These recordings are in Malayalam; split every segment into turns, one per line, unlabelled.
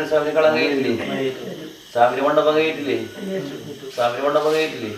സാബിരിക്കളം കയറ്റില്ലേ? സാബിരി മണ്ഡപം കയറ്റില്ലേ? സാബിരി മണ്ഡപം കയറ്റില്ലേ?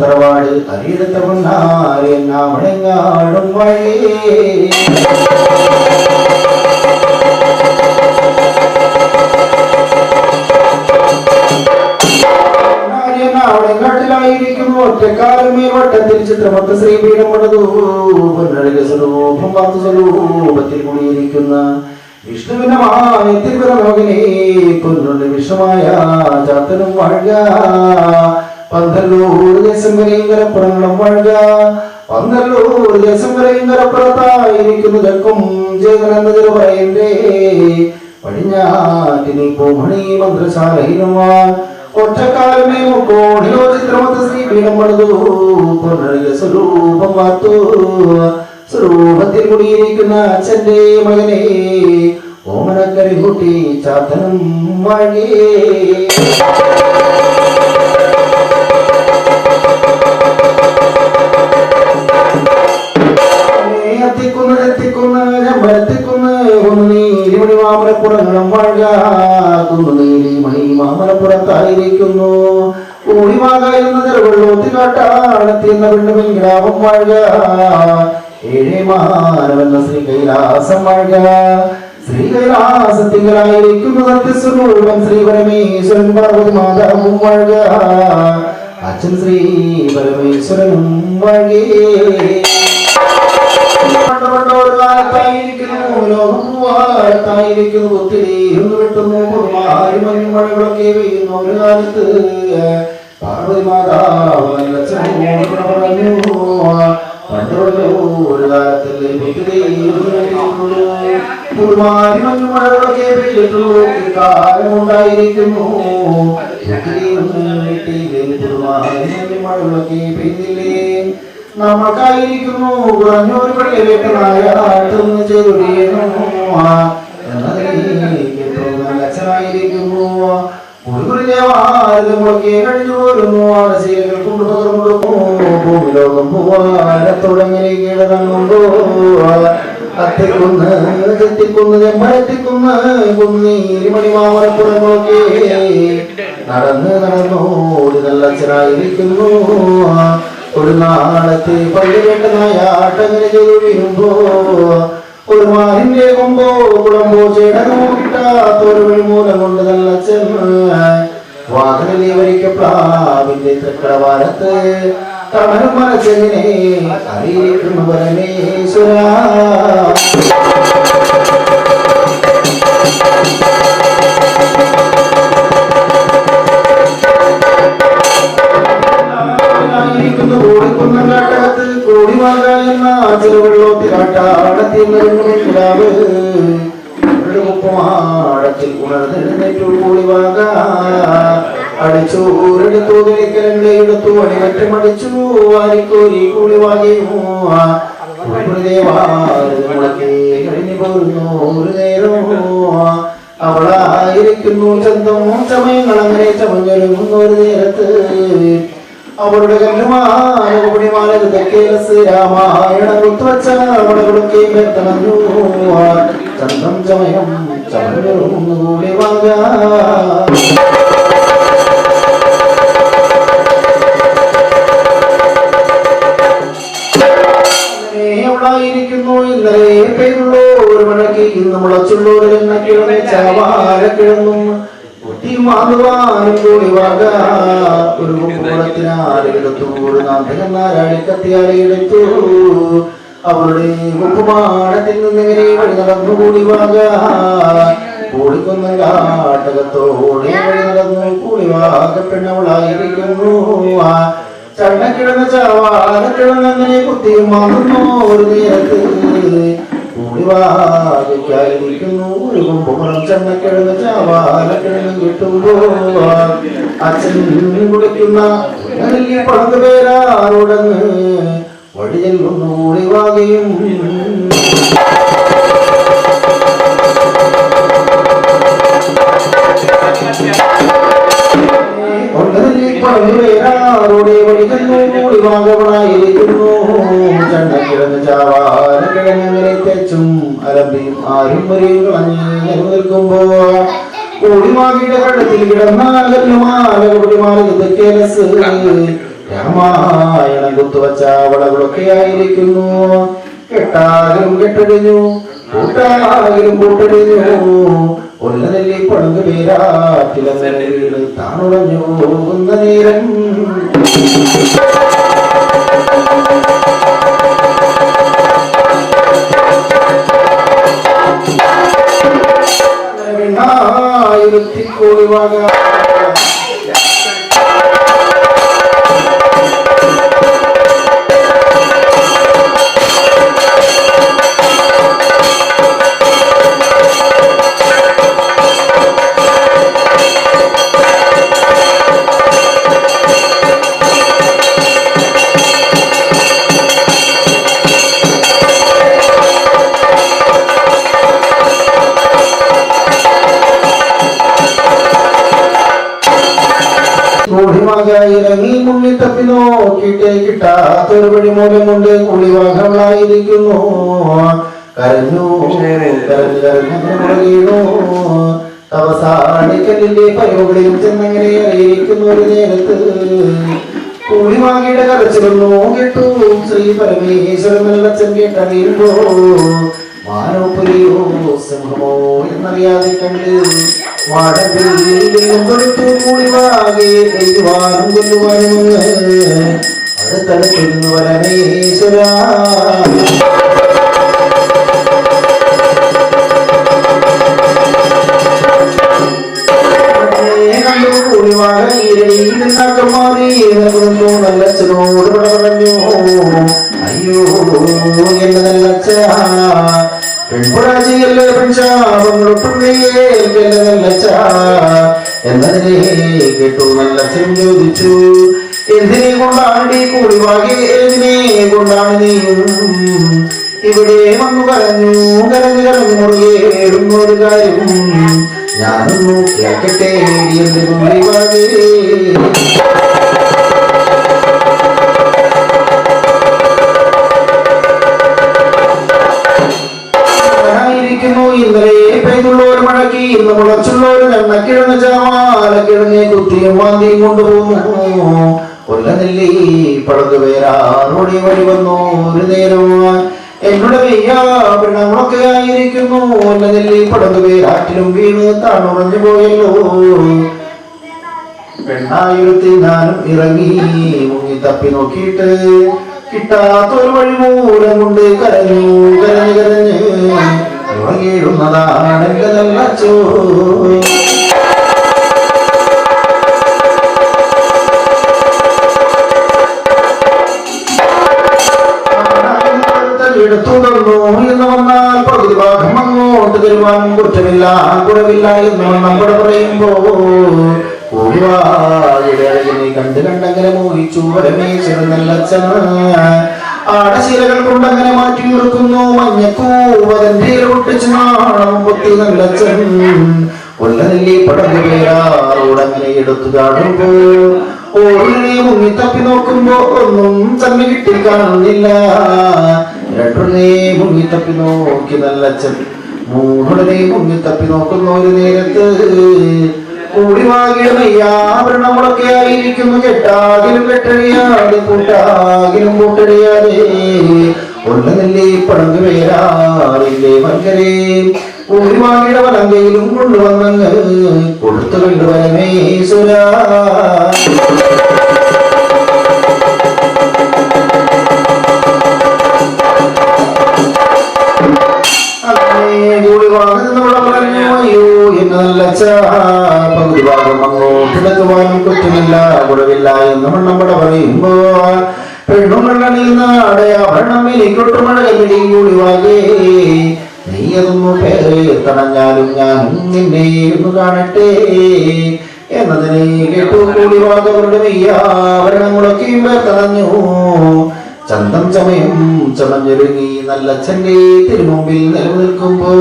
തറവാട് അരിയെടുത്ത പൊന്നാരെ നാമണങ്ങാടും വഴി പൊന്നഴക സ്വരൂപം വാത്തു സ്വരൂപത്തിൽ കൂടിയിരിക്കുന്ന വിഷ്ണുവിന്റെ മായത്തിൽ മകനെ പൊന്നുണ്ട് വിഷമായ ചാത്തനും വാഴുക പന്തല്ലൂർ ദേശം വരെയും കരപ്പുറങ്ങളും വാഴുക പന്തല്ലൂർ ദേശം വരെയും കരപ്പുറത്തായിരിക്കുന്നു തെക്കും ജയകനെന്നതിൽ പറയണ്ടേ പടിഞ്ഞാറ്റിനി പൂമണി മന്ത്രശാലയിലുമാൻ ഒറ്റക്കാലമേ കോടിലോ ചിത്രമത്ത് ശ്രീപീഠം പണിതു പൊന്നഴക സ്വരൂപം വാർത്തു സ്വരൂപത്തിൽ കൂടിയിരിക്കുന്ന അച്ഛന്റെ മകനെ ഓമനക്കരി കൂട്ടി ചാത്തനും വഴി മാമലപ്പുറങ്ങളും വാഴുക കുന്നുനീരി മൈ മാമലപ്പുറത്തായിരിക്കുന്നു കൂടിമാകായിരുന്ന ചെറുവെള്ളൂത്തി കാട്ടാളത്തിയെന്ന പെണ്ണുമിൻ ഗ്രാമം വാഴുക ഏഴേമാനമെന്ന ശ്രീ കൈലാസം വാഴുക ശ്രീ കൈലാസത്തിങ്കലായിരിക്കുന്നു സത്യസ്വരൂപം ശ്രീ പരമേശ്വരൻ പാർവതി മാതാവും വാഴുക അച്ഛൻ ശ്രീ പരമേശ്വരനും വാഴേ ായിരിക്കുന്നു ഒത്തിരി വെട്ടുന്നു മഴകളൊക്കെ പെയ്യുന്നു ഒരു കാലത്ത് പാർവതി മാതാവ് പറഞ്ഞു ഒരു കാലത്ത് മഞ്ഞുമഴകളൊക്കെ പെയ്തിട്ടുള്ളൂ കാലമുണ്ടായിരിക്കുന്നു മഴകളൊക്കെ പെയ്തില്ലേ നമുക്കായിരിക്കുന്നു കുറഞ്ഞൊരു പള്ളി വീട്ടനായാട്ടൊന്ന് ചെയ്തൊടിയുന്നു അച്ഛനായിരിക്കുന്നു ഒരുകുറിഞ്ഞൊക്കെ കഴിഞ്ഞു പോരുന്നു ആടശീലകൾ കൊണ്ടുപകർന്നു ഭൂമിലോകം പോവാനത്തോടങ്ങനെ കീഴടങ്ങുമ്പോ അത്തിക്കുന്ന് ചെത്തിക്കുന്ന് ചെമ്പരത്തിക്കുന്ന് കുന്നീരിമണി മാമലപ്പുറങ്ങളൊക്കെ നടന്നോടി നല്ല അച്ഛനായിരിക്കുന്നു ഒരു നാളത്തെ പള്ളി വേണ്ടനായാട്ടങ്ങനെ ചെയ്തു വീഴുമ്പോ ഒരു മാറിന്റെ കൊമ്പോ കുളമ്പോ ചേടനോ കിട്ടാത്തൊരു വഴിമൂലം കൊണ്ട് നല്ല വാഹനലി വരിക്കപ്ലാവിന്റെ തൃക്കടവാരത്ത് തമരും മനസ്സെങ്ങനെ അറിയിക്കുന്നു പരമേശ്വര ത്തിൽ ഉണർന്നെഴുന്നേറ്റു കൂടിവാക അടിച്ചൂരെടുത്തു കിളിക്കലെടുത്തു അടിമറ്റും അടിച്ചു വാരിക്കോരി കൂടിവാകയോ കഴിഞ്ഞു പോരുന്നു ഒരു നേരമോ അവളായിരിക്കുന്നു ചന്തം സമയങ്ങൾ അങ്ങനെ ചമഞ്ഞൊരുങ്ങുന്ന ഒരു നേരത്ത് അവരുടെ രാമായണം കുത്തുവച്ച അവളുകളൊക്കെ എത്തണഞ്ഞു ചന്തം ചമയം ചമഞ്ഞൊരുങ്ങുകൂടി വാങ്ങ ായിരിക്കുന്നു ഇന്നലെ പേരുള്ളോ ഒരു മഴയ്ക്ക് ഇന്ന് മുളച്ചുള്ളൂർ എന്ന കിഴങ്ങ് ചാവാര കിഴങ്ങും കുത്തിമാറുവാനും കൂടി വാക ഒരു കുളത്തിനാരെടുത്തു ഒരു നാരായണിക്കത്തിയാരെടുത്തു അവരുടെ കുപ്പുമാടത്തിൽ നിന്നിങ്ങനെ വഴി നടന്നുകൂടി വാക കൂടിക്കൊന്ന കാട്ടകത്തോടെ വഴി നടന്നു കൂടി വാക പെണ്ണവളായിരിക്കുന്നു ചണ്ണക്കിഴങ്ങ് ചാവാനക്കിഴങ്ങനെ കുത്തിയും മാറുന്നു ഒരു നേരത്ത് കൂടിവാതിരിക്കുന്നു ഒരു കുമ്പുറം ചണ്ണക്കിഴങ്ങ് ചാവാനക്കിഴങ്ങ് കിട്ടുമ്പോ അച്ഛൻ കുളിക്കുന്ന പടങ്ങ് പേരാരോടങ്ങ് വഴി ചെല്ലുന്നു കൂടിവാകയും ോടെ വഴിക്കുന്നു കൂടിവാകവണായിരിക്കുന്നു ചണ്ണക്കിഴങ്ങ് ചാവാനക്കിഴങ്ങനെ തെച്ചും അലമ്പിയും ആരും വരെയും കളഞ്ഞു നിൽക്കുമ്പോ കൂടിവാകിയുടെ കടത്തിൽ കിടന്നാലുമാലകുടിമാലസ് രാമായണം കുത്തുവച്ച വളകളൊക്കെ ആയിരിക്കുന്നു കെട്ടാലും കെട്ടടിഞ്ഞു കൂട്ടാലും കൂട്ടടിഞ്ഞു ഒല്ലനെല്ലി പടങ്ങ് പേരാറ്റിലെ താണുടഞ്ഞു പോകുന്ന നേരം ഇറങ്ങി മുങ്ങി തപ്പി നോക്കിട്ടേ കിട്ടാത്തൊരു വഴി മൂലം കൊണ്ട് കുളിവാഹങ്ങളായിരിക്കുന്നു. കരഞ്ഞു കരഞ്ഞു അവസാനിക്കലിന്റെ പരവുകളിലും ചെന്നങ്ങനെ അറിയിക്കുന്ന ഒരു നേരത്ത് കുളിവാകിയുടെ കരച്ചിലൊന്നു കേട്ടു. ശ്രീ പരമേശ്വരൻ നല്ലച്ഛൻ കേട്ടറിയുമ്പോ മാനോപുരിയോ സിംഹമോ എന്നറിയാതെ കണ്ട് വാടകയും കൊടുത്തു കുളിവാകെ എഴുവാനും കൊല്ലുവാനും അടുത്തടുത്തിരുന്നു പരമേശ്വര. കുളിവാക ഈരടിയിലാക്കം മാറി നല്ലച്ഛനോട് പറഞ്ഞു, അയ്യോ എന്റെ നല്ലച്ഛ പെൺപുരാജിയല്ലേ പെൺശാപങ്ങളൊട്ടുമേക്കല്ലേ നല്ലച്ഛ എന്നതിനെ കേട്ടു. നല്ലച്ഛൻ ചോദിച്ചു, എന്തിനെ കൊണ്ടാണ് ഈ കുളിവാകെ, എന്തിനെ കൊണ്ടാണ് നീയും ഇവിടെ വന്നു കരഞ്ഞു കരഞ്ഞു കരഞ്ഞു മുറുകേടുന്നൊരു കാര്യം ഞാനൊന്നു കേൾക്കട്ടെ എന്റെ കുളിവാകെ. ഇന്നലെ പെയ്തുള്ളൊരു മഴയ്ക്ക് ഇന്ന് മുളച്ചുള്ളൊരു എണ്ണക്കിഴങ്ങ് ചാമാലക്കിഴങ്ങെ കുത്തിയും വാന്തിയും കൊണ്ടുപോകുന്നു. കൊല്ലനെല്ലി പടകു പേരാറോടി വഴി വന്നു ഒരു നേരം എന്നോട് വെയ്യാപിണങ്ങളൊക്കെ ആയിരിക്കുന്നു. കൊല്ലനെല്ലി പടകു പേരാറ്റിലും വീണ് താണുറഞ്ഞു പോയല്ലോ. പെണ്ണായിരുത്തി ഞാനും ഇറങ്ങി മുങ്ങി തപ്പി നോക്കിയിട്ട് കിട്ടാത്തൊരു വഴി മൂലം കൊണ്ട് കരഞ്ഞു കരഞ്ഞു കരഞ്ഞ് ഉറങ്ങിയിടുന്നതാണ് എന്റെ നല്ലച്ചോ. എടുത്തു തന്നു എന്ന് വന്നാൽ പകുതി ഭാഗം അങ്ങോട്ട് തരുവാനും കുറ്റമില്ല കുറവില്ല എന്ന് നമ്മുടെ പറയുമ്പോ കൂടിവായിടനെ കണ്ട് കണ്ടങ്ങനെ മോഹിച്ചു പരമേശ്വരൻ നല്ലച്ഛൻ. ആടശീലകൾ കൊണ്ടങ്ങനെ മാറ്റി നിർത്തുന്നു മഞ്ഞക്കൂവതന്റെ ഒട്ടിച്ച് നാണം പൊത്തി നല്ലച്ഛൻ. കൊല്ലനെല്ലി പടകു പേരാറോടങ്ങനെ എടുത്തു കാണുമ്പോ ഓടിനെ മുങ്ങി തപ്പി നോക്കുമ്പോ ഒന്നും തന്നെ കിട്ടി കാണുന്നില്ല. രണ്ടുടനെ മുങ്ങി തപ്പി നോക്കി നല്ലച്ഛൻ. മൂന്നുടനെ മുങ്ങി തപ്പി നോക്കുന്ന ഒരു നേരത്ത് കൂടിവാകിയുടെ മെയ്യാഭരണങ്ങളൊക്കെ ആയിരിക്കുന്നു. കെട്ടാകിലും കെട്ടഴിയാതെ കൂട്ടാകിലും കൂട്ടഴിയാതെ കൊല്ലനെല്ലി പടങ്ക് പേരാറില്ലേ മങ്കരെ കൂടിവാകിയുടെ വലങ്കയിലും കൊണ്ടുവന്നങ്ങ് കൊടുത്തു കണ്ടു പരമേശ്വര. അയ്യോ എന്ന് നല്ലച്ഛ പകുതി ഭാഗം അങ്ങോട്ടിടക്കുവാനും കുറ്റമില്ല കുറവില്ല എന്ന് നമ്മുടെ പറയുമ്പോ പെണ്ണുമണ്ണണിയുന്ന അടയാഭരണം എനിക്കൊട്ടു മഴ കല്ലിടി കൂടിവാകെ നീ അതൊന്നു പേർത്തണഞ്ഞാലും ഞാനും നിന്നെ ഒന്ന് കാണട്ടെ എന്നതിനെ കേട്ടു. കൂടിവാകവരുടെ മെയ്യാഭരണങ്ങളൊക്കെയും പേർത്തണഞ്ഞു. ചന്തം ചമയം ചമഞ്ഞൊരുങ്ങി നല്ലച്ഛന്റെ തിരുമുമ്പിൽ നിലനിൽക്കുമ്പോ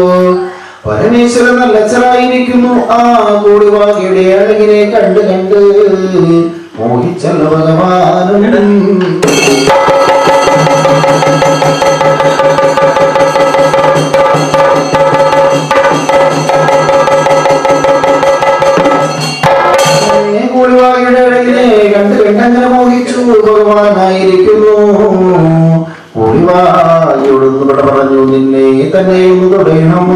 പരമേശ്വരൻ നല്ലച്ഛനായിരിക്കുന്നു. ആ കൂടിവാകിയുടെ അഴകിനെ കണ്ട് കണ്ട് മോഹിച്ചല്ല ഭഗവാനും. കൂടിവാകിയുടെ അഴകിനെ കണ്ട് കണ്ടങ്ങനെ മോഹിച്ചു ഭഗവാനായിരിക്കുന്നു. കൂടിവാകിയോടൊന്ന് പറഞ്ഞു, നിന്നെ തന്നെ ഒന്ന് തൊടയണം,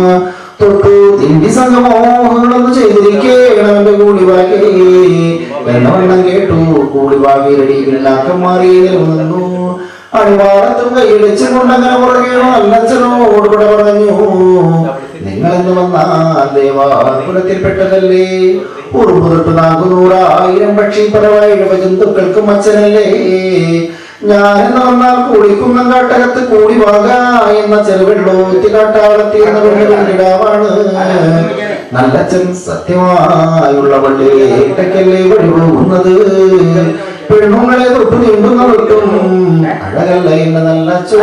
തൊട്ടു തിണ്ടി സംഗമോഹങ്ങളൊന്ന് ചെയ്തിരിക്കണം എന്റെ കൂടിവാകെ എന്നവണ്ണം കേട്ടു. കൂടിവാകിയുടെ പിന്നാക്കം മാറി നിലനിന്നു. അടിവാരത്തും കൈയടിച്ചും കൊണ്ടങ്ങനെ പുറകെയോ നല്ലച്ഛനോട് കൂടെ പറഞ്ഞു, നിങ്ങളെന്ന് വന്നാൽ ദേവാകുലത്തിൽപ്പെട്ടതല്ലേ. ഉറുമ്പ് തൊട്ട് 400,000 പക്ഷി പറവായ ജന്തുക്കൾക്കും അച്ഛനല്ലേ. ഞാനെന്ന് വന്നാൽ കൂടിക്കുന്ന കാട്ടകത്ത് കൂടി വാക എന്ന ചെറുവെള്ളൂത്തി കാട്ടാളത്തിയെന്ന വെള്ളിടാവാണ്. നല്ലച്ഛൻ സത്യമായുള്ള പള്ളിയിലേക്കല്ലേ വഴി പോകുന്നത്. പെണ്ണുങ്ങളെ തൊട്ടു നീണ്ടുന്നവർക്കും അഴകല്ല എന്ന നല്ലച്ചോ.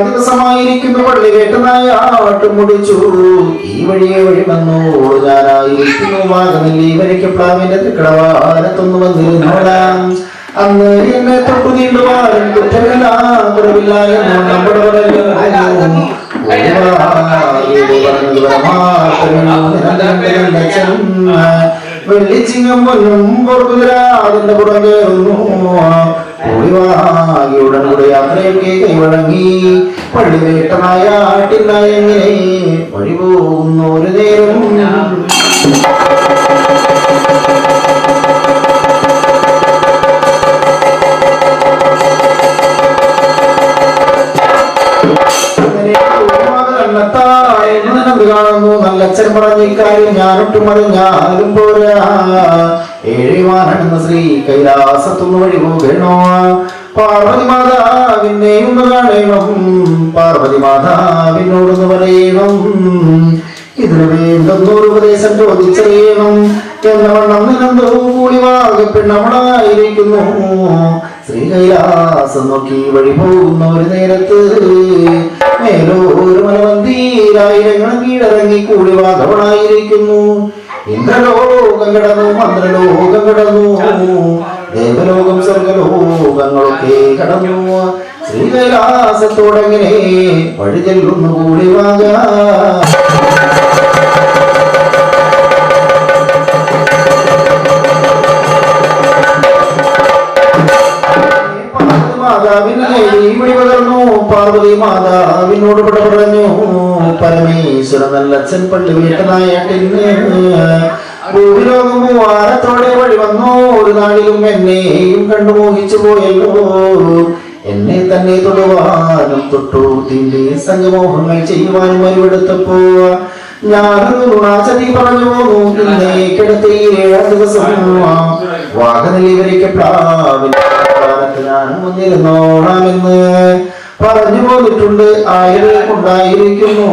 ദിവസമായിരിക്കുന്നു പള്ളി കേട്ടനായ ആട്ടും മുടിച്ചു. ഈ വഴിയെ വഴി വന്നോട് ഞാനായിരിക്കുന്നു വാഗമല്ലി വരയ്ക്ക് പ്ലാവിന്റെ തൃക്കടവാരത്തൊന്നു വന്നിരുന്നോടാം. അന്ന് എന്നെ തൊട്ടു നീണ്ടുവാനും കുറ്റമില്ല കുറവില്ല എന്നോ നമ്മുടെ വെള്ളിച്ചിങ്ങം പൊന്നും പൊറുകുതിരാ അതിന്റെ പുറം കയറുന്നു. കൂടിവാകിയുടൻ കൂടെ യാത്രയൊക്കെ കൈവഴങ്ങി പള്ളി വേട്ടനായ ആട്ടിനായ എങ്ങനെ വഴി പോകുന്ന ഒരു നേരം. കാണുന്നു നല്ലച്ഛൻ പറഞ്ഞ ഇക്കാര്യം ഞാനൊട്ടും അറിഞ്ഞാലും പോരാ. ഏഴിമാനെന്ന ശ്രീ കൈലാസത്തൊന്ന് വഴി പോകണോ. പാർവതി മാതാവിനെയും കാണണം. പാർവതി മാതാവിനോടൊന്ന് പറയണം. ഇതിനു വേണ്ടൊന്നൊരു ഉപദേശം ചോദിച്ചറിയണം. എന്നവണ്ണം നിലന്തോ കൂടി വാകപ്പെണ്ണവളായിരിക്കുന്നു. ശ്രീ കൈലാസം നോക്കി വഴി പോകുന്ന ഒരു നേരത്ത് മേലോരു മലവന്തിയിലായിരങ്ങൾ കീഴടങ്ങി കൂടി വാകവളായിരിക്കുന്നു. ഇന്ദ്രലോകം കടന്നു, മന്ത്രലോകം കടന്നു, ദേവലോകം സ്വർഗലോകങ്ങളൊക്കെ കടന്നു. ശ്രീ കൈലാസത്തോടെങ്ങനെ വഴി ചെല്ലുന്നു കൂടി വാക. പാർവതി മാതാവിനോട് പറഞ്ഞു. പരമേശ്വര നല്ലച്ഛൻ പള്ളി വീട്ടനായിട്ടിന്ന് ഭൂലോകം വാരത്തോടെ വഴി വന്നോ. ഒരു നാളിലും എന്നെയും കണ്ടു മോഹിച്ചു പോയല്ലോ. എന്നെ തന്നെ തൊടുവാനും തൊട്ടു തീണ്ടി സംഗമോഹങ്ങൾ ചെയ്യുവാനും വരുവെടുത്തപ്പോ ഞാനൊരു നുണാചതി പറഞ്ഞു പോന്നു. ഇന്നേ കിടത്തി 7 ദിവസം വാഹനലി വരയ്ക്ക് പ്ലാവിൽ ഞാൻ മുന്നിരുന്നോളാമെന്ന് പറഞ്ഞു പോന്നിട്ടുണ്ട്. ആയിരക്കുണ്ടായിരിക്കുന്നു.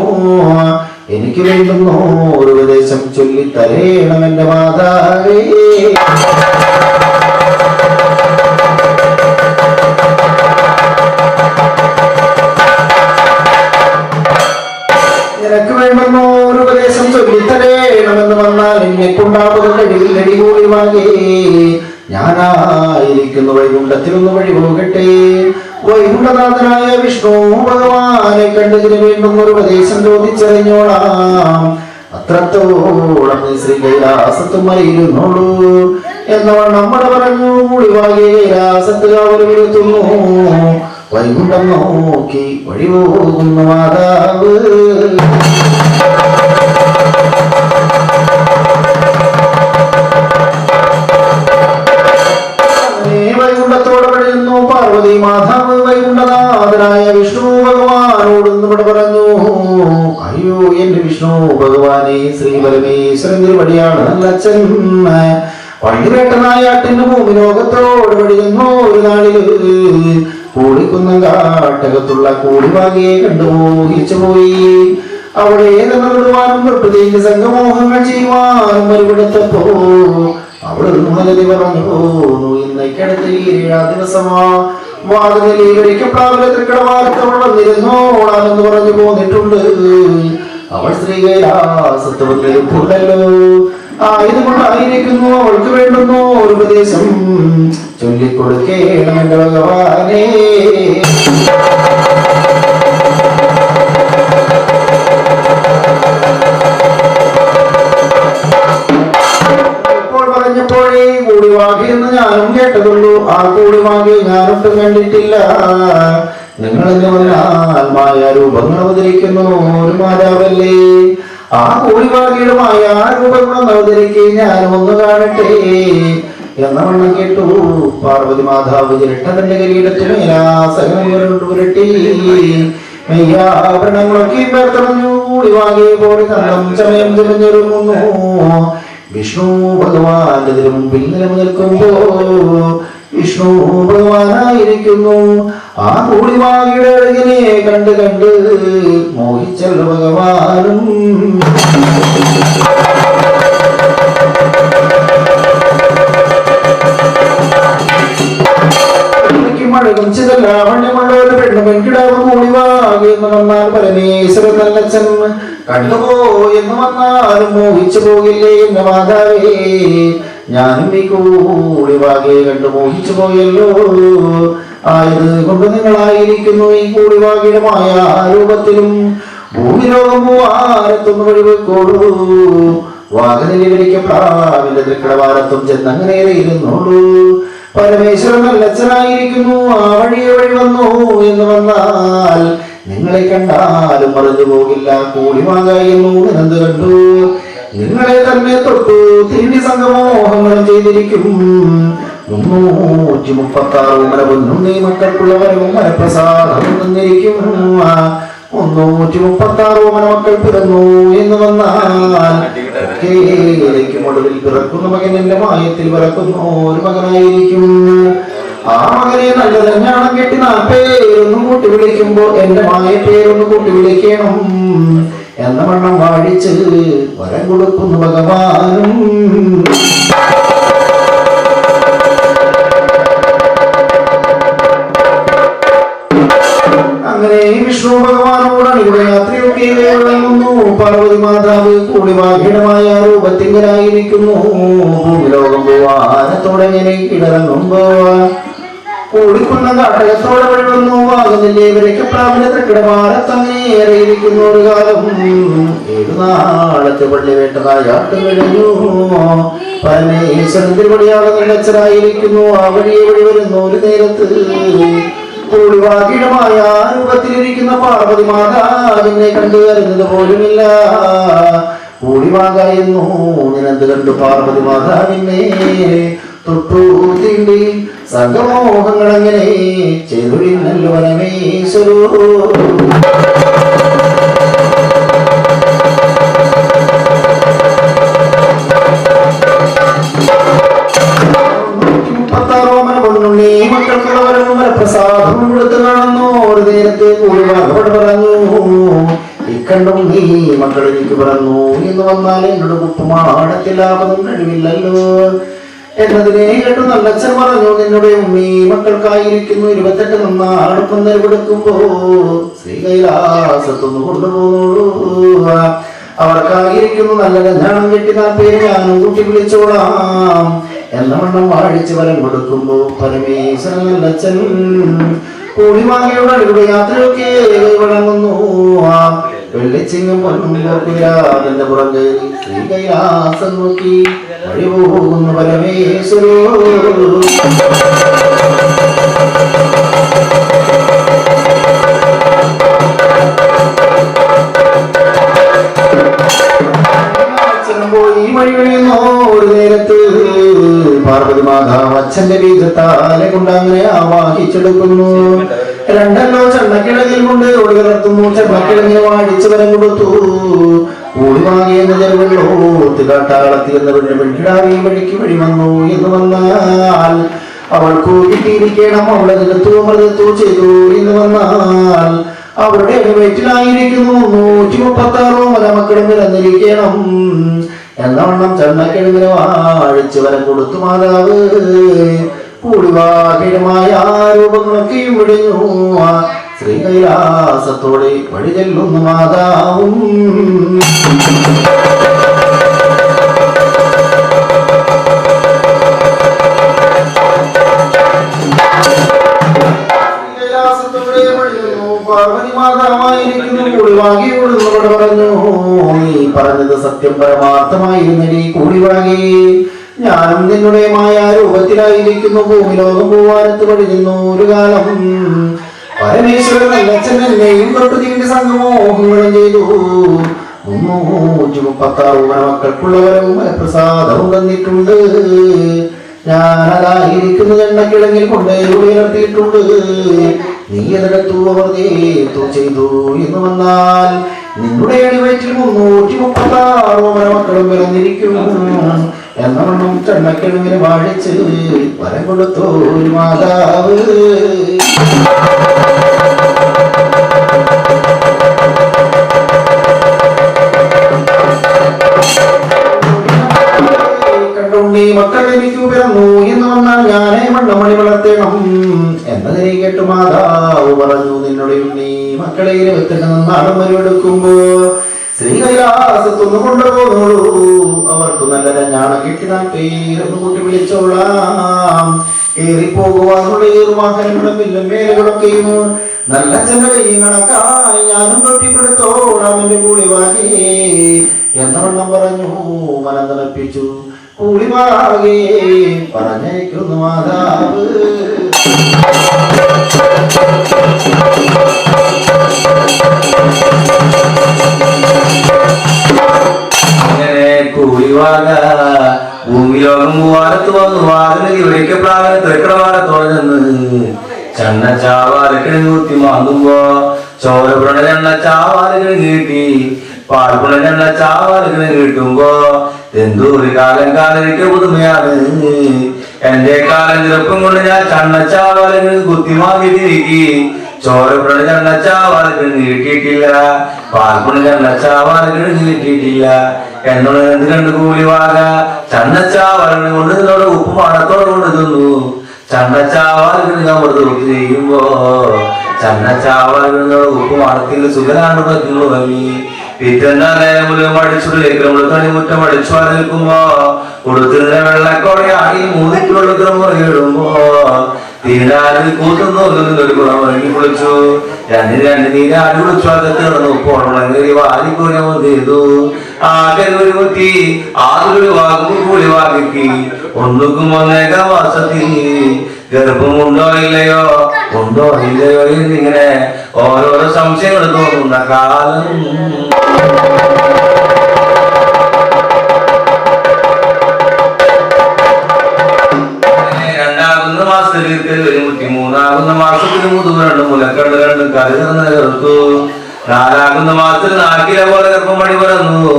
എനിക്ക് വേണ്ടുന്നു ഒരു ഉപദേശം ചൊല്ലിത്തരേണം എന്റെ മാതാവേ. നിനക്ക് വേണ്ടുന്നു ഒരു ഉപദേശം ചൊല്ലിത്തരേണമെന്ന് വന്നാൽ എന്നെ കൊണ്ടാകുന്ന കഴിവില്ലടി കൂടി വാങ്ങി. ഞാനായിരിക്കുന്നു വൈകുണ്ഠത്തിലൊന്ന് വഴി പോകട്ടെ. വൈകുണ്ഠനാഥനായ വിഷ്ണു ഭഗവാനെ കണ്ടതിന് വേണ്ടുന്ന ഒരു ഉപദേശം ചോദിച്ചറിഞ്ഞോളാം. അത്രത്തോളം ശ്രീ കൈലാസത്തും അറിയിരുന്നുള്ളൂ എന്നവണ്ണം നമ്മൾ പറഞ്ഞു. കൂടി വാങ്ങിയ കൈലാസത്ത് അവർ വരുത്തുന്നു. വൈകുണ്ഠം നോക്കി വഴി പോകുന്ന മാതാവ്. വൈകുണ്ഠത്തോടെ പറയുന്നു. പാർവതി മാതാവ് വൈകുണ്ഠനാഥനായ വിഷ്ണു ഭഗവാനോടൊന്നും ഇവിടെ പറഞ്ഞു. അയ്യോ എന്റെ വിഷ്ണു ഭഗവാനെ, ശ്രീ പരമേശ്വരൻ തിരുവടിയാണ് നല്ലച്ഛൻ. പള്ളിവേട്ടനായാട്ടിന്റെ ഭൂമി ലോകത്തോട് വഴിയുന്നു. ഒരു നാളില് കൂടിക്കുന്ന കാട്ടകത്തുള്ള കൂടിവാകിയെ കണ്ടുമോഹിച്ചു പോയി. അവിടെ നിന്നിടുവാനും തൊട്ടുതീന്റെ സംഘമോഹങ്ങൾ ചെയ്യുവാനും വരുവിടത്തപ്പോ അവിടെ നിന്നതി പറഞ്ഞു പോന്നു. ഇന്നേക്കടുത്ത് 7 ദിവസമാ വാദനലി വരയ്ക്ക് പ്ലാവിലെ തൃക്കടവാരത്തവൾ വന്നിരുന്നോളാമെന്ന് പറഞ്ഞു പോന്നിട്ടുണ്ട്. അവൾ ശ്രീ കൈലാസത്ത് വന്നിരിപ്പുണ്ടല്ലോ. ആയതുകൊണ്ടായിരിക്കുന്നു അവൾക്ക് വേണ്ടുന്നു ഒരു ഉപദേശം ചൊല്ലിക്കൊടുക്കേണം എന്റെ ഭഗവാനേ. ഇപ്പോൾ പറഞ്ഞപ്പോഴേ കൂടിവാകിയെന്ന് ഞാനും കേട്ടതുള്ളൂ. ആ കൂടിവാകി ഞാനൊട്ടും കണ്ടിട്ടില്ല. നിങ്ങളെന്ന് വന്നാൽ മായാരൂപങ്ങൾ അവതരിക്കുന്നു ഒരു മാതാവല്ലേ. ആ കൂടിവാകിയുടെ മായാരൂപങ്ങൾ അവതരിക്കെ ഞാനും ഒന്ന് കാണട്ടെ. എന്ന വണ്ണം കേട്ടു. പാർവതി മാതാവ് ഇരട്ട തന്റെ കിരീടത്തിനുരട്ടി മെയ്യാഭരണങ്ങളൊക്കെ പേർത്തറഞ്ഞു. കൂടിവാകെ പോലെ കണ്ടം ചമയം ചമഞ്ഞൊരുങ്ങുന്നു. വിഷ്ണു ഭഗവാന്റെ മുമ്പിൽ നിലനിൽക്കുമ്പോ വിഷ്ണു ഭഗവാനായിരിക്കുന്നു. ആ കൂടിവാകിയുടെ അഴകിനെ കണ്ട് കണ്ട് മോഹിച്ചല്ല ഭഗവാനും. മഴകും ചിതലാവണ്യമുള്ള ഒരു പെണ്ണു പെൺകിടാവ് കൂടിവാകെ എന്ന് വന്നാൽ പരമേശ്വരൻ നല്ലച്ഛൻ കണ്ടുപോ എന്ന് വന്നാലും മോഹിച്ചു പോകില്ലേ എന്ന മാതാവേ. ഞാനും ഈ കൂടിവാകെ കണ്ടു മോഹിച്ചു പോയല്ലോ. ആയത് കൊണ്ട് നിങ്ങളായിരിക്കുന്നു ഈ കൂടിവാകിയുടെ മായ രൂപത്തിലും ഭൂമിലോകം പൂവാരത്തൊന്ന് വഴിവെക്കോളൂ. വാഗനിൽ വിളിക്കപ്പെടാവിന്റെ തൃക്കടവാരത്തും ചെന്നങ്ങനെ ഇരുന്നോളൂ. പരമേശ്വരൻ നല്ലച്ഛനായിരിക്കുന്നു. ആ വഴിയെ വഴി വന്നു എന്ന് വന്നാൽ നിങ്ങളെ കണ്ടാലും മറഞ്ഞു പോകില്ല. കൂടിവാകായിരുന്നു നിനന്ത് കണ്ടു. നിങ്ങളെ തന്നെ തൊട്ടു തിരിഞ്ഞി സംഗമോഹങ്ങളും ചെയ്തിരിക്കും. 336 മരപൊന്നും നീ മക്കൾക്കുള്ള വരവും മനപ്രസാദവും തന്നിരിക്കും. 336 മക്കൾ പിറന്നു എന്ന് വന്നാൽ ഒടുവിൽ പിറക്കുന്ന മകൻ എന്റെ മായത്തിൽ പിറക്കുന്നു ഒരു മകനായിരിക്കും. ആ മകനെ നല്ല കല്യാണം കെട്ടി 4 പേരൊന്നും കൂട്ടി വിളിക്കുമ്പോ എന്റെ മായ പേരൊന്ന് കൂട്ടി വിളിക്കണം എന്ന വണ്ണം വാഴിച്ച് വരം കൊടുക്കുന്നു ഭഗവാനും. അങ്ങനെ വിഷ്ണു ഭഗവാനോടാണ് ഇവിടെ യാത്രയൊക്കെ വിളങ്ങുന്നു. പാർവതി മാതാവ് കൂടിവാകിടമായ രൂപത്തിങ്കലായിരിക്കുന്നു. ഭൂമിലോകം പോവാനത്തോടെ ഇങ്ങനെ കിടറങ്ങുമ്പോ കൂടിക്കുന്ന കാട്ടകത്തോടെ വഴി വന്നു. വാകുന്നില്ലേ വിലക്കപ്രാവിന്റെ തൃക്കിടമാരത്തങ്ങനെ ഏറെയിരിക്കുന്നു. ഒരു കാലം 7 നാളത്തെ പള്ളി വേട്ടതായാട്ട് കഴിഞ്ഞു. പരമേശ്വരൻ തിരുവടിയാകുന്ന അച്ഛനായിരിക്കുന്നു. ആ വഴിയെ വഴി വരുന്നു. ഒരു നേരത്ത് കൂടിവാകിടമായ രൂപത്തിലിരിക്കുന്ന പാർവതി മാതാവിനെ കണ്ടു അറിഞ്ഞത് പോലുമില്ല. കൂടിവാകായെന്നു നിനന്ത് കണ്ടു പാർവതി മാതാവിനെ തൊട്ടു തീണ്ടി സംഗമോഹങ്ങൾ അങ്ങനെ ചെയ്തൊഴിഞ്ഞല്ലോ പരമേശ്വരോ. പ്രസാദം കൊടുത്ത് കാണുന്നു. ഒരു നേരത്തെ കൂടിവാകോട് പറഞ്ഞു, ഇക്കണ്ടും നീ മക്കൾ എനിക്ക് പറഞ്ഞു എന്ന് വന്നാൽ എന്നോട് കുപ്പുമാടത്തിലാപതും കഴിവില്ലല്ലോ എന്നതിനെ കേട്ടു നല്ലച്ഛൻ പറഞ്ഞു, നിന്നുടെ ഉമ്മി മക്കൾക്കായിരിക്കുന്നു 28 നന്നാടുപ്പം കൊടുക്കുമ്പോ ശ്രീകൈലാസത്തൊന്ന് കൊണ്ടുപോകുന്നു. അവർക്കായിരിക്കുന്നു നല്ല കല്യാണം കെട്ടി 4 പേര് ഞാനും കൂട്ടി വിളിച്ചോളാം എന്ന വണ്ണം വാഴിച്ച് വരം കൊടുക്കുമ്പോ പരമേശ്വരൻ നല്ലച്ഛൻ കൂടിവാകയുടെ അടുക്കൂടെ യാത്രയൊക്കെ വഴങ്ങുന്നു. ആ വെള്ളിച്ചിങ്ങും പൊന്നും പോക്കുരാതിന്റെ പുറം കയറി ശ്രീകൈലാസം നോക്കി വഴി പോകുന്നു പരമേശ്വരോ. പോയി വഴി കഴിയുന്നു. ഒരു നേരത്ത് പാർവതി മാതാവ് അച്ഛന്റെ ബീജത്താലെ കൊണ്ട് അങ്ങനെ ആവാഹിച്ചെടുക്കുന്നു. 2 ചണ്ണക്കിഴങ്ങിൽ കൊണ്ട് ഒടുകലർത്തുന്നു. ചണ്ണക്കിഴങ്ങിനെ വാഴിച്ച് വരം കൊടുത്തു. കൂടിവാങ്ങിയെന്ന ചെറുവെള്ളോത്ത് കാട്ടാളത്തി എന്ന പെൺകിടാവി വഴിക്ക് വഴി വന്നു എന്ന് വന്നാൽ അവൾക്ക് കിട്ടിയിരിക്കണം. അവളെ നിലത്തു മൃതത്തു ചെയ്തു എന്ന് വന്നാൽ അവരുടെ വയറ്റിലായിരിക്കുന്നു 136 മലമക്കളും നിരന്നിരിക്കണം എന്നവണ്ണം ചണ്ണക്കിഴങ്ങിനെ വാഴിച്ച് വരം കൊടുത്തു മാതാവ്. കൂടിവാകിടമായ രൂപങ്ങളൊക്കെയും വിടിഞ്ഞു. ശ്രീകൈലാസത്തോടെ വഴി ചെല്ലുന്നു മാതാവും. പാർവതി മാതാവായിരിക്കുന്നു. കൂടിവാകിയോട് പറഞ്ഞു, നീ പറഞ്ഞത് സത്യം പരമാർത്ഥമായിരുന്നടി കൂടിവാകി. ഞാനും നിന്നുടെ മായ രൂപത്തിലായിരിക്കുന്നു. ഭൂമിലോകം പൂവാനത്ത് പഠിക്കുന്നു. ഒരു കാലം പരമേശ്വരൻ നല്ലച്ഛൻ എന്നെയും തൊട്ടു തിരിഞ്ഞ് സംഗമോഹങ്ങളും ചെയ്തു. 336 മക്കൾക്കുള്ള വരവും പ്രസാദവും തന്നിട്ടുണ്ട്. ഞാനതായിരിക്കുന്ന എണ്ണക്കിഴങ്ങിൽ കൊണ്ട് ഉയർത്തിയിട്ടുണ്ട്. നീ എതെടുത്തു അവർ നീത്തു ചെയ്തു എന്ന് വന്നാൽ നിങ്ങളുടെ അടിവയറ്റിൽ 336 മക്കളും പിറന്നിരിക്കും എന്നവണ്ണം ചെണ്ണക്കിഴങ്ങിന് വാഴിച്ച് വരം കൊടുത്തു ഒരു മാതാവ്. മക്കൾ എനിക്ക് പിറന്നു എന്ന് വന്നാൽ ഞാനേ വണ്ണമണി വളർത്തണം എന്നതിനെ കേട്ടു മാതാവ് പറഞ്ഞു, നിന്നുടെ ഉണ്ണി മക്കളെ 28 നാളും വരെടുക്കുമ്പോ ശ്രീ കൈലാസത്തൊന്നു കൊണ്ടുപോകുള്ളൂ. അവർക്ക് നല്ല ഞാണം കിട്ടി നാം പേരൊന്ന് കൂട്ടി വിളിച്ചോളാം. ഏറിപ്പോകുവാനുള്ള വാഹനങ്ങളും വില്ലും മേലുകളൊക്കെയും നല്ല ചെലവയും കണക്കായി ഞാനും തൊട്ടിക്കൊടുത്തോളാം എന്റെ കൂടി വാങ്ങി എന്നവണ്ണം പറഞ്ഞു. മനം തളപ്പിച്ചു കൂളിവാകെ പറഞ്ഞേക്കുന്നു മാതാവ്.
അങ്ങനെ കൂളിവാക ഭൂമിലോകം 3 വന്നു. വാതിൽ ഒരിക്കൽ പ്രാവനെ തിരക്കടവാടത്തോടെ നിന്ന് ചണ്ണ ചാവാലക്കിണി കൂത്തി മാങ്ങുമ്പോ ചോരപുണരെണ്ണ ചാവാലുകൾ നീട്ടി പാൽപുണരെണ്ണ ചാവാലുകൾ നീട്ടുമ്പോ എന്തോ ഒരു കാലം കാലരിക്ക് പുതുമയാണ്. എന്റെ കാലം ചെറുപ്പം കൊണ്ട് ഞാൻ ചണ്ണച്ചാവാലുകൾ കുത്തിമാക്കി തിരിക്കി ചോരപ്പുണ ചണ്ണച്ചാവാലുകൾ നീട്ടിയിട്ടില്ല, പാൽപ്പുണ ചണ്ണച്ചാവാലുകൾ നീട്ടിയിട്ടില്ല. എന്നോട് എന്ത് കണ്ട് കൂലിവാക ചണ്ണച്ചാവാലുകൾ കൊണ്ട് നിന്നോട് ഉപ്പ് മണത്തോടെ കൊണ്ട് തിന്നു. ചണ്ണച്ചാവാലുകൾ ഞാൻ വെറുതെ ചെയ്യുമ്പോ ചണ്ണച്ചാവാലുകൾ നിന്നോട് ഉപ്പ് മണത്തിൽ സുഖനാണ് തുടങ്ങി. പിറ്റന്നാ നേരം മുഴുവൻ മടിച്ചുള്ളിലേക്ക് നമ്മൾ തണിമുറ്റം അടിച്ചു നിൽക്കുമ്പോ കൊടുത്തിരുന്ന വെള്ളക്കോടെ ആടി മൂന്നിട്ട് വെള്ളത്തിൽ മുറിയിടുമ്പോ തീരാലിൽ കൂട്ടുന്നൊരു കുളം ഇറങ്ങി കുളിച്ചു. രണ്ട് നീരാടി കുളിച്ചു. അകത്ത് കിടന്നു പോണി വാരിക്കോരി ചെയ്തു. ആകെ ഒരു കുത്തി ആദ്യൊരു വാക്കും കൂടി വാക്കി ഒന്നുക്കും 1 മാസത്തിൽ ഗർഭമുണ്ടോ ഇല്ലയോ എന്നിങ്ങനെ ഓരോരോ സംശയങ്ങൾ തോന്നുന്ന കാലം. രണ്ടാകുന്ന മാസത്തിൽ 3 മാസത്തിൽ മുതുകണ്ട് മുലക്കണ്ട് കണ്ട് കരുതുന്ന ചേർത്തു. 4 മാസത്തിൽ 4 കിലോ പോലെ ഗർഭം മണി പറന്നു.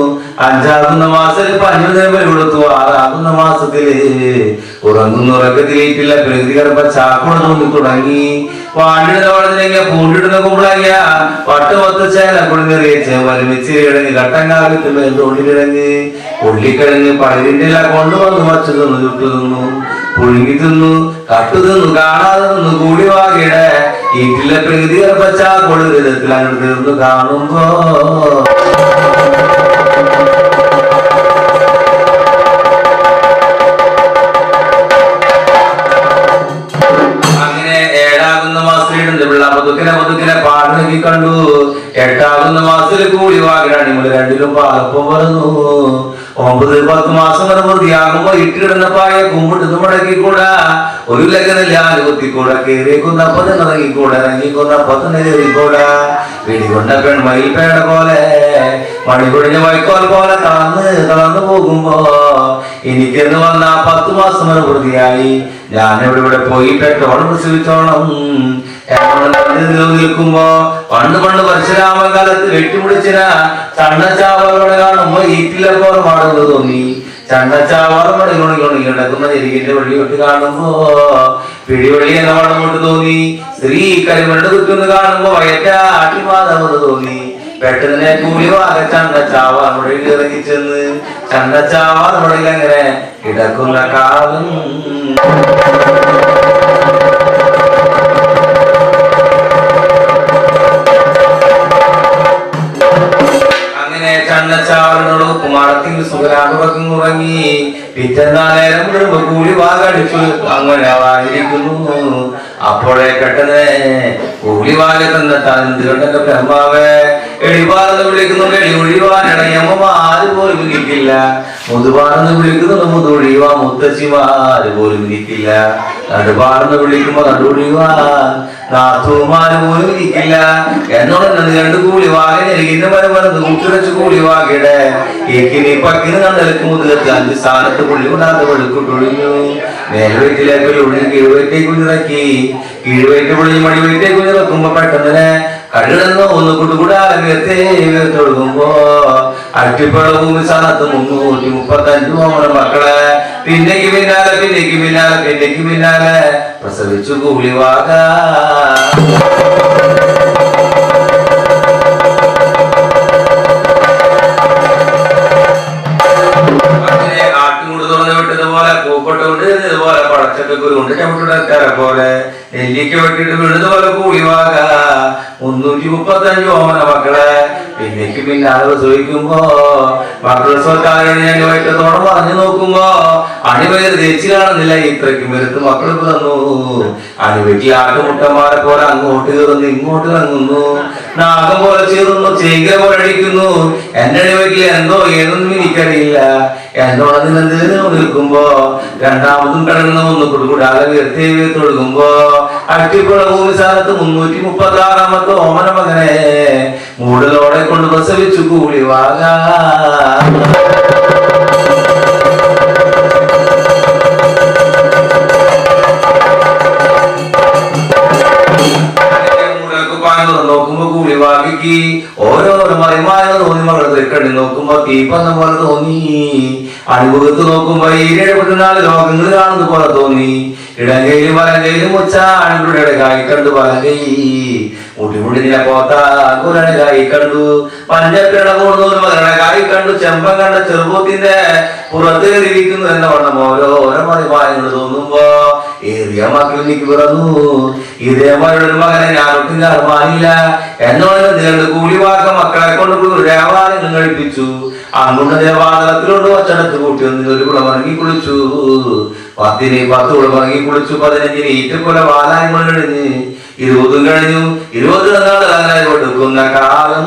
5 മാസത്തിൽ 5 കൊടുത്തു. 6 മാസത്തില് ഉറക്കത്തിലേറ്റില്ല പ്രകൃതി ഗർഭ ചാക്കോട് തോന്നി തുടങ്ങി. വാണ്ടിടുന്ന വളർന്നെങ്കിൽ പൂണ്ടിടുന്ന കുമ്പളങ്ങ പട്ടുമൊത്ത ചേന കുളിനിറിയിച്ച് ഒരുമിച്ച് കിടങ്ങി കട്ടങ്കാലത്ത് തോണ്ടിക്കിടങ്ങ് ഉള്ളിക്കിടങ്ങ് പഴുതിന്റെ കൊണ്ടുവന്ന് വച്ചു തിന്നു, ചുട്ടു തിന്നു, പുഴുങ്ങി തിന്നു, കട്ടു തിന്നു, കാണാതെ തിന്നു. കൂടി വാകിയുടെ ഈറ്റില്ല പ്രകൃതി ഗർഭ ചാക്കോട് വിധത്തിൽ അങ്ങോട്ട് തീർന്നു കാണുമ്പോ മുതുക്കിനെ പാടക്കി കണ്ടു. 8 മാസത്തിൽ കൂടി വാങ്ങിടാണ് നിങ്ങൾ 2 പാലപ്പം പറഞ്ഞു. 9-10 മാസം വരെ വൃത്തിയാകുമ്പോ ഇട്ടിടുന്ന പായ കുമ്പിട്ട് മുടക്കിക്കൂടാ. ഒരു ലഗ്നില്ല കുത്തിക്കൂടാ. കയറിയേക്കുന്നപ്പ ഇറങ്ങിക്കൂടാ. ഇറങ്ങിക്കുന്നപ്പ കയറിക്കൂടാ. പിടികൊണ്ട പെൺമയിൽ പേട പോലെ മണി പൊടിഞ്ഞ വൈക്കോൽ പോലെ തളർന്നു പോകുമ്പോ എനിക്കെന്ന് വന്ന 10 മാസം വരെ വൃത്തിയായി. ഞാനിവിടെ പോയി പെട്ടോളം പ്രസവിച്ചോണം നിൽക്കുമ്പോ പണ്ട് പരശുരാമകാലത്ത് വെട്ടിമുടിച്ചിന ചണ്ണച്ചാവലോടെ കാണുമ്പോ ഈറ്റിലപ്പോറ് പാടുന്നത് തോന്നി. ചണ്ണച്ചാവാറോടെ കിടക്കുന്ന ചെരികിന്റെ വെള്ളി വെട്ടി കാണുമ്പോ പിടിവെള്ളി എന്ന വണ്ണം കൊണ്ട് തോന്നി. സ്ത്രീ കരിമണ്ണ് കുറ്റുന്ന് കാണുമ്പോ വയറ്റാട്ടിമാതാവെന്ന് തോന്നി. പെട്ടെന്ന് കൂലിവാക ചണ്ണച്ചാവാറോടെ ഇറങ്ങി ചെന്ന് ചണ്ണച്ചാവാറോടെ അങ്ങനെ കിടക്കുന്ന കാലം. ചണ്ണച്ചാവലിനോട് കുമാരത്തിൽ സുഖരാകുറങ്ങി. പിറ്റന്നാ നേരം മുഴുവൻ കൂലി വാകടിച്ചു അങ്ങനെ വാങ്ങിയിരിക്കുന്നു. അപ്പോഴേ പെട്ടെന്ന് കൂലി വാക തന്നിട്ട് ബ്രഹ്മാവേ എളിവാറെന്ന് വിളിക്കുന്നുണ്ട്. എളി ഒഴിവാനിടയമ്മ ആര് പോലും വിധിക്കില്ല. മുതുവാറെന്ന് വിളിക്കുന്നുണ്ട്. മുതൊഴിവാ മുത്തശ്ശിമാര് പോലും വിധിക്കില്ല. നടുപാർന്ന് വിളിക്കുമ്പോ നടുവിളിവാൻ നാത്തുമാര് പോലും ഇരിക്കില്ല എന്നോട് കണ്ടു കൂലി വാകനരികിന്റെ മരമറന്ന് കൂട്ടിറച്ച് കൂലി വാകയുടെ ഏക്കിനി പക്കിന് കണ്ടെടുക്ക് മുതലെത്തി 5 സ്ഥാനത്ത് പുള്ളി കൊണ്ടാത്ത വെളുക്കുട്ടൊഴിഞ്ഞു മേൽവയറ്റിലേക്ക് ഒഴിഞ്ഞ് കീഴ്വയറ്റേക്ക് കുഞ്ഞിറക്കി കീഴ്വയറ്റ് പൊളിഞ്ഞ് മടിവയറ്റേക്ക് കുഞ്ഞിറക്കുമ്പോ പെട്ടെന്ന് കഴുകുന്ന ഒന്ന് കുട്ടുകൂടാതെ വീർത്തൊഴുകുമ്പോ അട്ടിപ്പുഴ ഭൂമി സ്ഥാനത്ത് 335 ഓമന മക്കളെ പിന്നേക്ക് പിന്നാലെ പ്രസവിച്ചു കൂലിവാക വിട്ടതുപോലെ പൂക്കൊട്ട കൊണ്ട് ഇതുപോലെ പടച്ചക്കക്കുരു കൊണ്ട് ചവിട്ടിടക്കാരെ പോലെ നെല്ലിക്ക് വെട്ടിട്ട് വീണതുപോലെ കൂലിവാക 335 ഓമന മക്കളെ പിന്നേക്ക് പിന്നാലെ പ്രസവിക്കുമ്പോ മക്കളുടെ സ്വക്കാരോട് ഞാൻ വൈറ്റത്തോടെ പറഞ്ഞു നോക്കുമ്പോ അണിവയറ് തേച്ച് കാണുന്നില്ല ഇത്രയ്ക്കും വലുത്ത് മക്കൾക്ക് തന്നു അണിവെട്ടി ആട്ടുമുട്ടന്മാരെ പോലെ അങ്ങോട്ട് കയറുന്നു ഇങ്ങോട്ട് ഇറങ്ങുന്നു നാഗം പോലെ ചേർന്നു ചേങ്കര പോലെ അടിക്കുന്നു എന്റെ അണിവെട്ടിൽ എന്തോ ഏതൊന്നും എനിക്കറിയില്ല എന്നോട് നിന്നെന്തിനു നിൽക്കുമ്പോ രണ്ടാമതും കിടന്ന ഒന്ന് കൊടുക്കൂടാതെ വീർത്തൊഴുകുമ്പോ അട്ടിപ്പുഴ ഭൂമി സ്ഥാനത്ത് 336 ഓമന മകനെ മൂടലോടെ കൊണ്ട് പ്രസവിച്ചു കൂലിവാക നോക്കുമ്പോ കൂലിവാകിക്ക് ഓരോരോ മറിമായ തോന്നി മകളെ കണ്ണി നോക്കുമ്പോ തീപ്പന്ന പോലെ തോന്നി അണിമുഖത്ത് നോക്കുമ്പോ 74 ലോകങ്ങൾ കാണുന്ന പോലെ തോന്നി ഇടങ്കയിലും വലങ്കയിലും മുച്ച അണികളുടെ കായി കണ്ടു വലങ്കൈ മുടിമുടിനെ പോത്ത കുരടെ കായി കണ്ടു പഞ്ചപ്പിട കൂടുന്ന മകളുടെ കായി കണ്ടു ചെമ്പം കണ്ട ചെറുപ്പത്തിന്റെ പുറത്ത് കയറിയിരിക്കുന്നു എന്ന വണ്ണം ഓരോരോ മറിമായങ്ങൾ തോന്നുമ്പോ ഏറിയ മക്കൾ എനിക്ക് പിറന്നു ഇതേമാരുടെ ഒരു മകനെ ഞാനൊട്ടും കാണുവാനില്ല എന്നോട് നീണ്ട് കൂലിവാക്ക മക്കളെ കൊണ്ട് ദേവാലയം കഴിപ്പിച്ചു അങ്ങോട്ട് ദേവാലയത്തിലോട്ട് വച്ചടത്ത് കൂട്ടി ഒന്ന് ഒരു കുളമറങ്ങി കുളിച്ചു 10 കുളമറങ്ങി കുളിച്ചു 15 ഈറ്റക്കൊല വാലായങ്ങൾ കഴിഞ്ഞ് 20 കഴിഞ്ഞു 20 നാൾ അങ്ങനെ കൊടുക്കുന്ന കാലം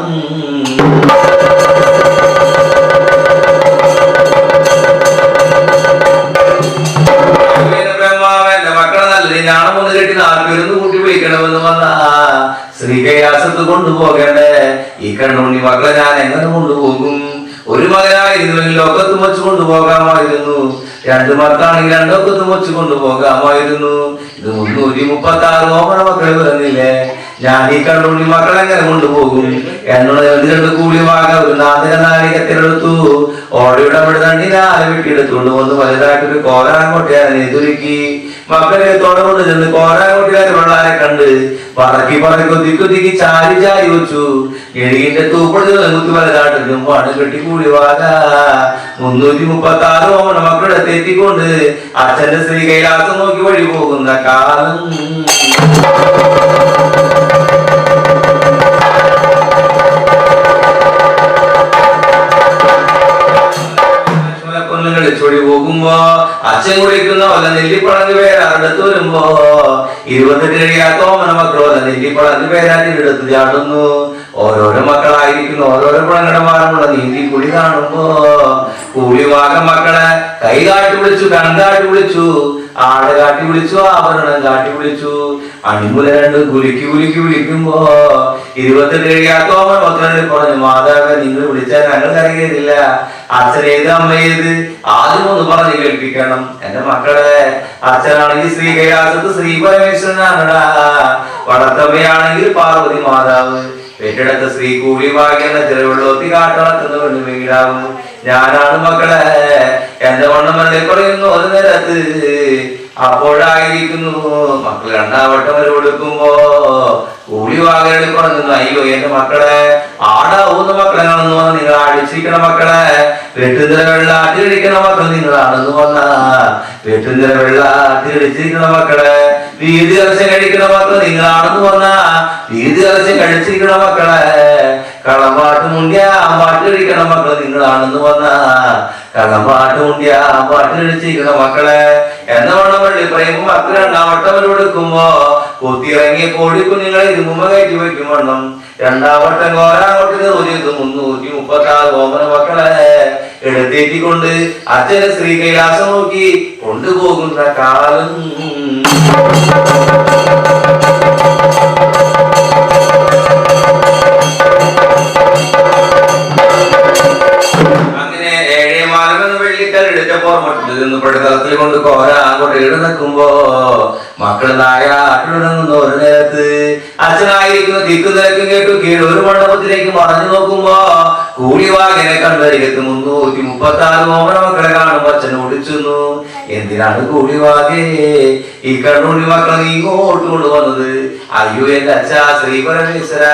ഞാണമൊന്ന് കെട്ടി 4 പേരൊന്ന് കൂട്ടി വിളിക്കണമെന്ന് വന്ന ശ്രീകൈലാസത്ത് കൊണ്ടുപോകണ്ടേ ഈ കണ്ണുണ്ണി മക്കളെ ഞാൻ എങ്ങനെ കൊണ്ടുപോകും ഒരു മകനായിരുന്നുവെങ്കിൽ ലോകത്തും വച്ച് കൊണ്ടുപോകാമായിരുന്നു 2 മക്കളാണെങ്കിൽ 2 ഒക്കത്തും വച്ച് കൊണ്ടുപോകാമായിരുന്നു ഇത് 336 ഓമന മക്കളെ വരുന്നില്ലേ ഞാൻ ഈ കണ്ണുണ്ണി മക്കളെ എങ്ങനെ കൊണ്ടുപോകും എന്നോട് 2 കൂലിവാക ഒരു 4 നാളികത്തിലെടുത്തു ഓടയുടെ തണ്ണി 4 വെട്ടിയെടുത്തുകൊണ്ട് വന്ന് വലുതായിട്ടൊരു കോരാൻകൊട്ടയാൻ എതിരുക്കി മക്കളെ തൊടകൊണ്ട് ചെന്ന് കോരാൻകൊട്ടിയാരെ വെള്ളാരെ കണ്ട് പറക്കി കൊതിക്ക് ചാരി വെച്ചു എഴുകിന്റെ തൂപ്പടി കുത്തി വലുതായിട്ടും പണം കെട്ടി കൂലിവാക 336 ഓമന മക്കളുടെ തെറ്റിക്കൊണ്ട് അച്ഛന്റെ ശ്രീ കൈലാസം നോക്കി വഴി പോകുന്ന കാലം ൊളി പോകുമ്പോ അച്ഛൻ കുടിക്കുന്ന വല്ല നെല്ലിപ്പളങ്ക് പേരാടുത്ത് വരുമ്പോ 28 കഴിയാത്ത ഓമന മക്കൾ വല്ല നെല്ലിപ്പളങ്ക് പേരാട്ടിയെടുത്ത് ചാടുന്നു ഓരോരോ മക്കളായിരിക്കുന്നു ഓരോരോ പളങ്കടമാരുള്ള നീന്തി കുളി കാണുമ്പോ കൂലിവാക മക്കളെ കൈ കാട്ടി വിളിച്ചു കൺകാട്ടി വിളിച്ചു ആട് കാട്ടി വിളിച്ചു ആഭരണം കാട്ടി വിളിച്ചു അണിമുല 2 കുലുക്കി വിളിക്കുമ്പോ 28 കഴിയാത്ത ഓമന മക്കളെ പറഞ്ഞു മാതാവേ നിങ്ങൾ വിളിച്ചാൽ ഞങ്ങൾ കരകേറില്ല അച്ഛനേത് അമ്മയേത് ആദ്യം ഒന്ന് പറഞ്ഞു കേൾപ്പിക്കണം എന്റെ മക്കളെ അച്ഛനാണെങ്കിൽ ശ്രീ കൈലാസത്ത് ശ്രീ പരമേശ്വരനാണടാ വളർത്തമ്മയാണെങ്കിൽ പാർവതി മാതാവ് പെറ്റെടുത്ത ശ്രീ കൂലിവാകിയെന്ന ചെറുവെള്ളോത്തി കാട്ടളക്കുന്ന പെണ്ണു വീടാവും ഞാനാണ് മക്കളെ എന്റെ വണ്ണം മരളി പറയുന്നു ഒരു നേരത്ത് അപ്പോഴായിരിക്കുന്നു മക്കൾ 2ാം വട്ടം വരെ കൊടുക്കുമ്പോ കൂലിവാകരുടെ പറഞ്ഞു അയ്യോ എന്റെ മക്കളെ ആടാവുന്ന മക്കളെ കാണുന്നു വന്ന നിങ്ങൾ അടിച്ചിരിക്കണ മക്കളെ വെട്ടുന്നിര വെള്ള അട്ടിയടിക്കണ മക്കൾ നിങ്ങളാണെന്ന് വന്ന വെട്ടുന്നിര വെള്ള അട്ടിയടിച്ചിരിക്കണ മക്കളെ വീതി കലശം കഴിക്കണ മക്കൾ നിങ്ങളാണെന്ന് വന്ന വീതി കലശം കഴിച്ചിരിക്കണ മക്കളെ കളമ്പാട്ട് മുണ്ടിയ പാട്ട് കഴിക്കണ മക്കൾ നിങ്ങളാണെന്ന് വന്ന കളമ്പാട്ട് മുണ്ടിയ പാട്ട് കഴിച്ചിരിക്കണ മക്കളെ എന്ന വണ്ണം വള്ളി പറയുമ്പോ മക്കൾ 2ാം വട്ടം വരെ കൊടുക്കുമ്പോ കൊത്തിയിറങ്ങിയ കോഴിക്കുഞ്ഞുങ്ങളെ ഇരുമ്പുമ്പ കയറ്റി വയ്ക്കും വണ്ണം 2ാം വട്ടം കോരാങ്ങോട്ടിന് 336 ഓമന മക്കളെ എടുത്തേറ്റിക്കൊണ്ട് അച്ഛനെ ശ്രീ കൈലാസം നോക്കി കൊണ്ടുപോകുന്ന കാലം അങ്ങനെ ഏഴേമാലമെന്ന് വെള്ളിക്കല്ലെടുത്തപ്പോ പടുതളത്തിൽ കൊണ്ട് കോര അങ്ങോട്ട് ഈട് നിൽക്കുമ്പോ മക്കള് നായാട്ടിടുന്ന ഒരു നേരത്ത് അച്ഛനായിരിക്കുന്ന തിക്കു നിരക്കും കേട്ടു കീഴ് ഒരു മണ്ഡപത്തിലേക്ക് മറഞ്ഞു നോക്കുമ്പോ കൂലിവാകനെ കണ്ടരികത്ത് 336 ഓമന മക്കളെ കാണുമ്പോ അച്ഛൻ ഓടിച്ചു. എന്തിനാണ് കൂലിവാകെ ഈ കണ്ണൂടി മക്കളെ നീ ഇങ്ങോട്ട് കൊണ്ടുവന്നത്? അയ്യോ എന്റെ അച്ഛ ശ്രീ പരമേശ്വര,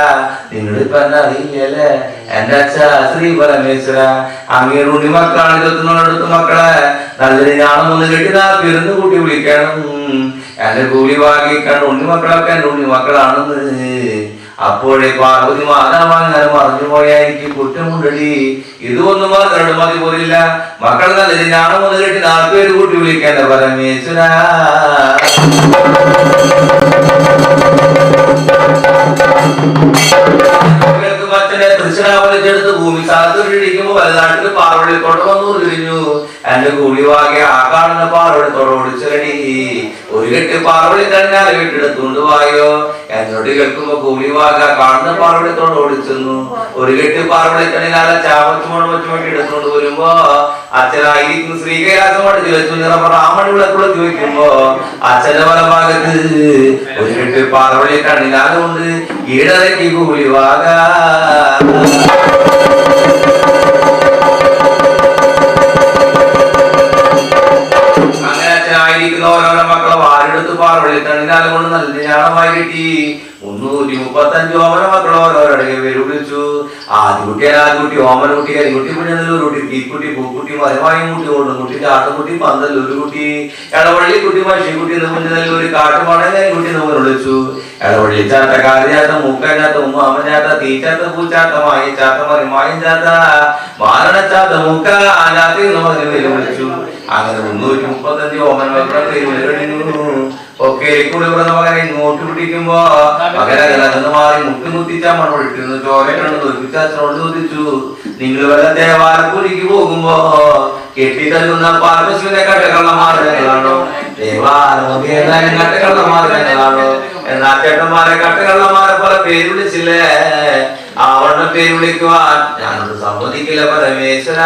നിങ്ങളിപ്പ എന്നെ അറിയില്ലല്ലേ? എന്റെ അച്ഛ ശ്രീ പരമേശ്വര, അങ്ങയുടെ ഉണ്ണി മക്കളാണ് 21 മക്കളെ നല്ലൊരു ഞാണം ഒന്ന് കെട്ടിനാ പെരുന്ന് കൂട്ടി വിളിക്കണം. എന്റെ കൂലിവാകെ കണ്ട ഉണ്ണി മക്കളൊക്കെ എന്റെ ഉണ്ണി മക്കളാണെന്ന്. അപ്പോഴേ പാർവതി മാതാവാങ്ങാനും മറഞ്ഞു പോയായിരിക്കും കുറ്റമുണ്ടടി. ഇതൊന്നും മറന്നിട്ട് മതി പോലില്ല. മക്കൾ നല്ലൊരു ഞാണം ഒന്ന് കെട്ടി 4 പേര് കൂട്ടി വിളിക്കേണ്ട പരമേശ്വര. മറ്റനെ തൃശ്ശൂരാവലിച്ചെടുത്ത് ഭൂമി സാധനത്തിരിക്കുമ്പോ വലുതാട്ടിൽ പാറവള്ളി കൊണ്ടുവന്നു തിരിഞ്ഞു. എന്റെ കൂലിവാകെ ആ കാണുന്ന പാറവളിത്തോടെ ഓടിച്ചടി. ഒരു കെട്ട് പാറവളി കഴിഞ്ഞാൽ വീട്ടെടുത്തുകൊണ്ട് വായോ. എന്നോട് കേൾക്കുമ്പോ കൂലിവാക കാണുന്ന പാറവളിത്തോടെ ഓടിച്ചെന്നു. ഒരു കെട്ട് പാറവളി കഴിഞ്ഞാൽ ചാമച്ചുമണമച്ചുമൊക്കെ എടുത്തുകൊണ്ട് വരുമ്പോ അച്ഛനായിരിക്കും ശ്രീകൈലാസമായിട്ട് ചിലച്ചു നിറപ്പ രാമണി വിളക്കുളത്തി വെക്കുമ്പോ അച്ഛന്റെ പല ഭാഗത്ത് ഒരു കെട്ട് പാറവളി കണ്ണിലാകൊണ്ട് ഈടരയ്ക്ക് കൂലിവാക. അങ്ങനെ അച്ഛനായിരിക്കുന്ന ഓരോരോ മക്കളെ വാരെടുത്ത് പാറവള്ളി കണ്ണിനാലും കൊണ്ട് നല്ല ഞാണമായി കിട്ടി. 335 ഓമന മക്കൾ ഓരോരുടെ പേര് വിളിച്ചു. ആദ്യകുട്ടിയാണ് ആദ്യകുട്ടി, ഓമനക്കുട്ടി, കരിക്കുട്ടി, കുഞ്ഞനല്ലൂരുകുട്ടി, തീക്കുട്ടി, പൂക്കുട്ടി, മരമായും കുട്ടി, ഓടുംകുട്ടി, ചാട്ടുകുട്ടി, പന്തല്ലൂര് കുട്ടി, എടവള്ളിക്കുട്ടി, മഷിക്കുട്ടി, കുഞ്ഞനല്ലൂര്, കാട്ടുമണ കരിക്കുട്ടി നമ്മൾ വിളിച്ചു. എടവള്ളി ചാത്ത, കാരിച്ചാത്ത, മൂക്കനാത്ത, ഉമ്മാമനാത്ത, തീച്ചാത്ത, പൂച്ചാത്ത, മായച്ചാത്ത, മറിമായും ചാത്ത, മാരണച്ചാത്ത, മൂക്ക ആനാത്ത എന്ന് പറഞ്ഞ പേര് വിളിച്ചു. അങ്ങനെ 335 ഓമന മക്കളെ പേര് കഴിഞ്ഞു. ഒക്കെ കൂടി പറഞ്ഞ മകനെ ഇങ്ങോട്ട് പിടിക്കുമ്പോ മകനകലന്ന് മാറി മുട്ടിമുത്തിച്ചാ മണ്ണൊഴിട്ടിരുന്നു. ചോര കണ്ട് തോൽപ്പിച്ച അച്ഛനോട് ചോദിച്ചു, നിങ്ങൾ വല്ല ദേവാലപ്പുരിക്ക് പോകുമ്പോ കെട്ടിത്തല്ലുന്ന പാർവശിവനെ കട്ടകള്ളമാർഗങ്ങളാണോ? ദേവാലയം കട്ടകള്ളമാർഗങ്ങളാണോ? എന്നാ ചേട്ടന്മാരെ കട്ടകള്ളമാരെ പോലെ പേര് വിളിച്ചില്ലേ? ആവണ്ണം പേര് വിളിക്കുവാൻ ഞാനോട് സമ്മതിക്കില്ല പരമേശ്വര.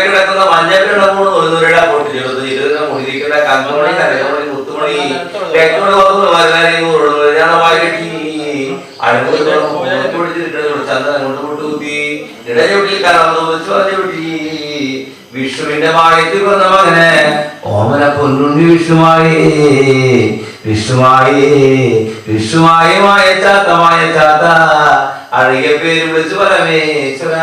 കിടക്കുന്ന മഞ്ഞപ്പിട മൂന്ന് തൊഴുന്നൂരുടെ പൊട്ടി ചെറുത്ത് ഇരുന്ന മുടിക്കുന്ന കന്നുമണി, കരകമണി, മുത്തുമണി, കേക്കുമണി, കെട്ടി അടുപ്പിടിച്ചിട്ട് ചന്ദന കൊണ്ട് മുട്ടുകുത്തി ഇടഞ്ഞൊട്ടി കലർന്നു വെച്ച് പറഞ്ഞുപറ്റി. വിഷുവിന്റെ മായത്തിൽ വന്ന മകനെ ഓമന പൊന്നുണ്ണി വിഷുമായി, വിഷുമായി, വിഷുമായി, മായച്ചാത്ത, മായച്ചാത്ത, അഴകിയ പേര് വിളിച്ചു പരമേശ്വര.